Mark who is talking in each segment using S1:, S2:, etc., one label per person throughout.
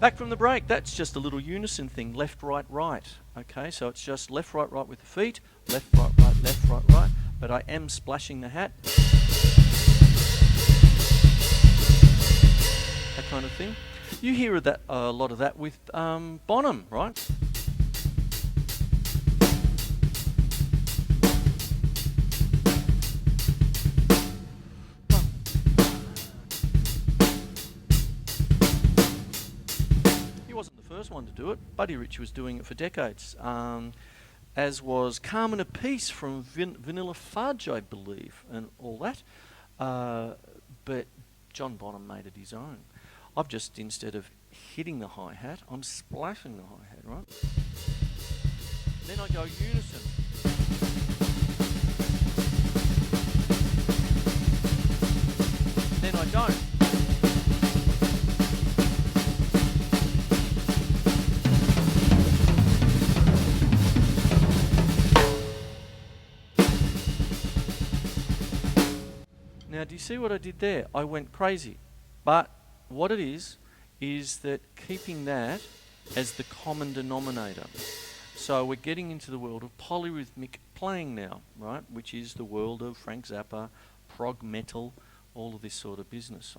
S1: Back from the break, that's just a little unison thing, left, right, right. Okay, so it's just left, right, right with the feet, left, right, right, left, right, right. But I am splashing the hat. That kind of thing. You hear that a lot of that with Bonham, right? First one to do it. Buddy Rich was doing it for decades, as was Carmen Apiece from Vanilla Fudge, I believe, and all that. But John Bonham made it his own. I've just, instead of hitting the hi-hat, I'm splashing the hi-hat, right? Then I go unison. Then I don't. Now, do you see what I did there? I went crazy. But what it is that keeping that as the common denominator. So we're getting into the world of polyrhythmic playing now, right? Which is the world of Frank Zappa, prog metal, all of this sort of business.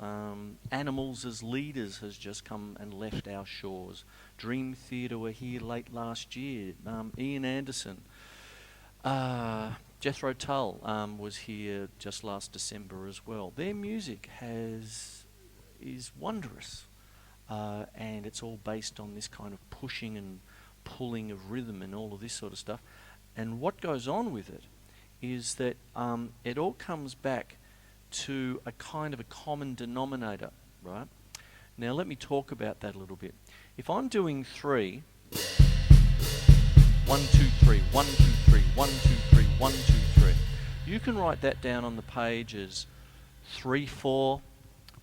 S1: Animals as Leaders has just come and left our shores. Dream Theatre were here late last year. Ian Anderson. Jethro Tull was here just last December as well. Their music is wondrous, and it's all based on this kind of pushing and pulling of rhythm and all of this sort of stuff. And what goes on with it is that it all comes back to a kind of a common denominator, right? Now let me talk about that a little bit. If I'm doing 3, 1, 2, 3, 1, 2, 3, 1, 2, 3, 1, 2, 3. You can write that down on the page as 3, 4,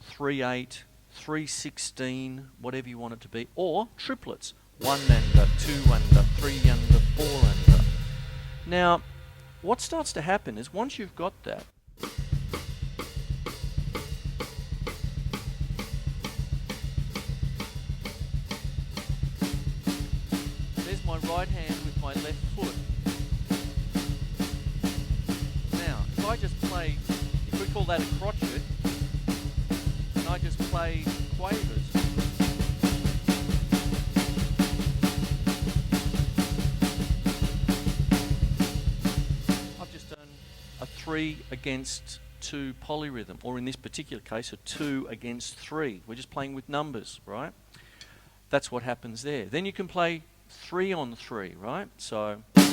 S1: 3, 8, 3, 16, whatever you want it to be, or triplets, 1 under, 2 under, 3 under, 4 under. Now, what starts to happen is once you've got that, there's my right hand with my left foot. Now, if I just play, if we call that a crotchet, and I just play quavers, I've just done a 3 against 2 polyrhythm, or in this particular case, a 2 against 3. We're just playing with numbers, right? That's what happens there. Then you can play 3 on 3, right? So 1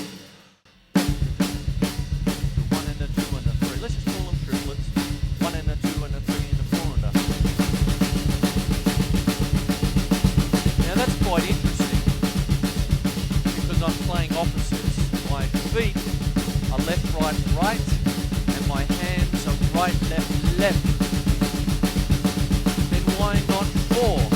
S1: and a 2 and a 3. Let's just call them triplets. 1 and a 2 and a 3 and a 4 and a. Now that's quite interesting because I'm playing opposites. My feet are left, right, right, and my hands are right, left, left. Then why not 4?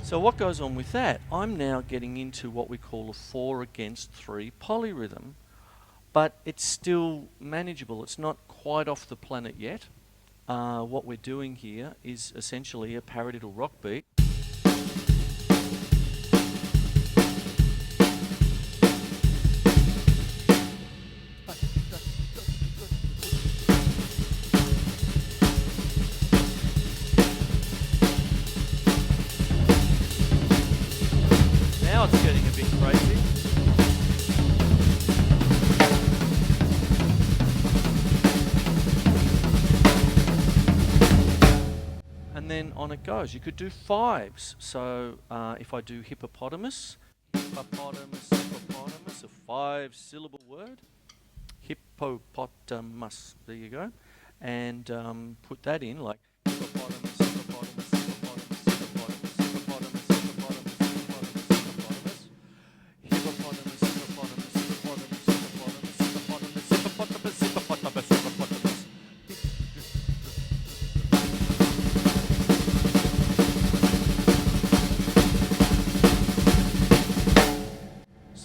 S1: So what goes on with that? I'm now getting into what we call a 4 against 3 polyrhythm, but it's still manageable. It's not quite off the planet yet. What we're doing here is essentially a paradiddle rock beat. Now it's getting a bit crazy. And then on it goes. You could do 5s. So if I do hippopotamus, a 5-syllable word. Hippopotamus. There you go. And put that in like hippopotamus, hippopotamus, hippopotamus, hippopotamus, hippopotamus, hippopotamus, hippopotamus, hippopotamus, hippopotamus, hippopotamus, hippopotamus,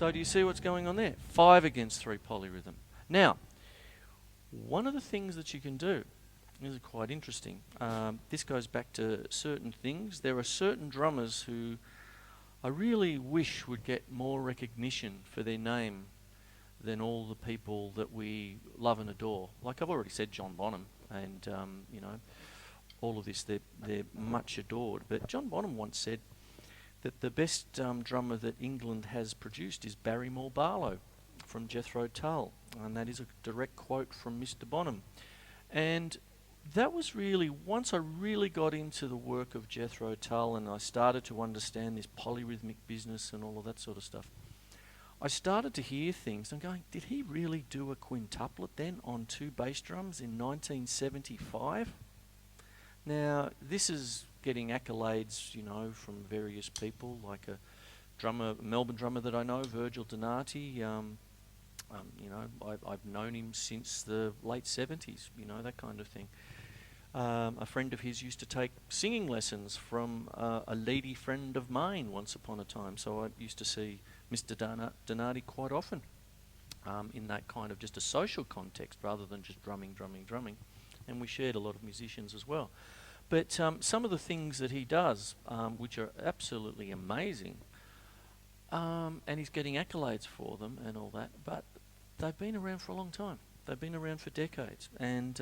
S1: So do you see what's going on there? 5 against 3 polyrhythm. Now, one of the things that you can do, this is quite interesting, this goes back to certain things. There are certain drummers who I really wish would get more recognition for their name than all the people that we love and adore. Like I've already said, John Bonham, and you know, all of this, they're much adored. But John Bonham once said that the best drummer that England has produced is Barrymore Barlow from Jethro Tull, and that is a direct quote from Mr. Bonham. And that was really, once I really got into the work of Jethro Tull and I started to understand this polyrhythmic business and all of that sort of stuff, I started to hear things and going, did he really do a quintuplet then on 2 bass drums in 1975? Now, this is getting accolades, you know, from various people, like a drummer, a Melbourne drummer that I know, Virgil Donati. You know, I've known him since the late 70s, you know, that kind of thing. A friend of his used to take singing lessons from a lady friend of mine once upon a time, so I used to see Mr. Donati quite often in that kind of just a social context rather than just drumming. And we shared a lot of musicians as well. But some of the things that he does, which are absolutely amazing, and he's getting accolades for them and all that, but they've been around for a long time. They've been around for decades. And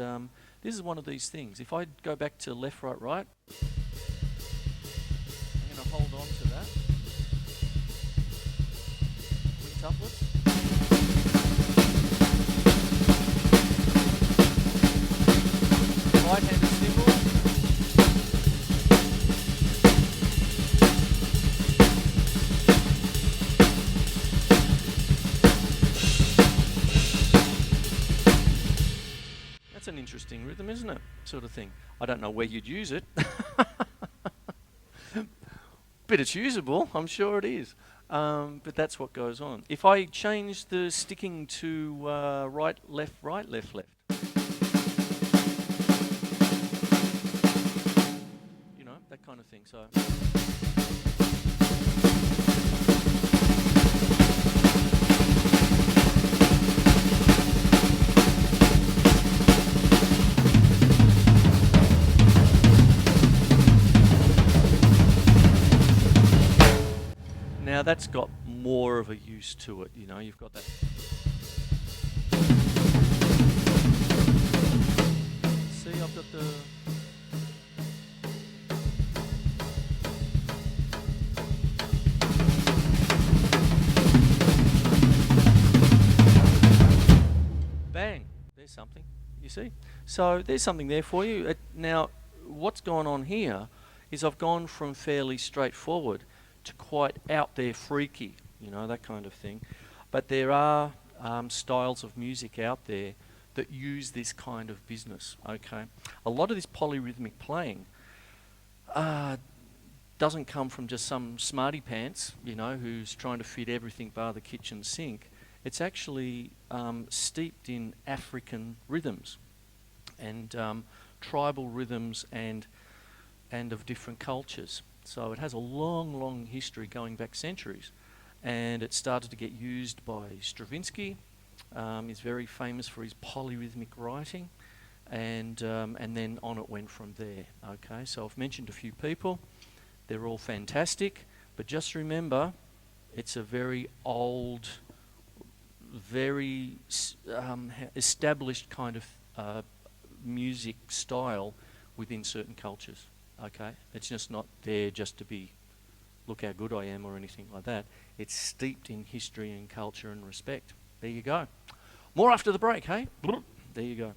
S1: this is one of these things. If I go back to left, right, right, I'm going to hold on to that. Quintuplets. Right-handed cymbal. That's an interesting rhythm, isn't it? Sort of thing. I don't know where you'd use it. But it's usable, I'm sure it is. But that's what goes on. If I change the sticking to right, left, left, you know, that kind of thing. So. Now that's got more of a use to it, you know, you've got that. See, I've got the... Bang, there's something, you see. So there's something there for you. Now, what's gone on here is I've gone from fairly straightforward to quite out there freaky, you know, that kind of thing. But there are styles of music out there that use this kind of business, okay? A lot of this polyrhythmic playing doesn't come from just some smarty pants, you know, who's trying to fit everything bar the kitchen sink. It's actually steeped in African rhythms and tribal rhythms and of different cultures. So it has a long, long history going back centuries, and it started to get used by Stravinsky. He's very famous for his polyrhythmic writing, and then on it went from there. Okay, so I've mentioned a few people. They're all fantastic, but just remember, it's a very old, very established kind of music style within certain cultures. Okay, it's just not there just to be, look how good I am or anything like that. It's steeped in history and culture and respect. There you go. More after the break, hey? There you go.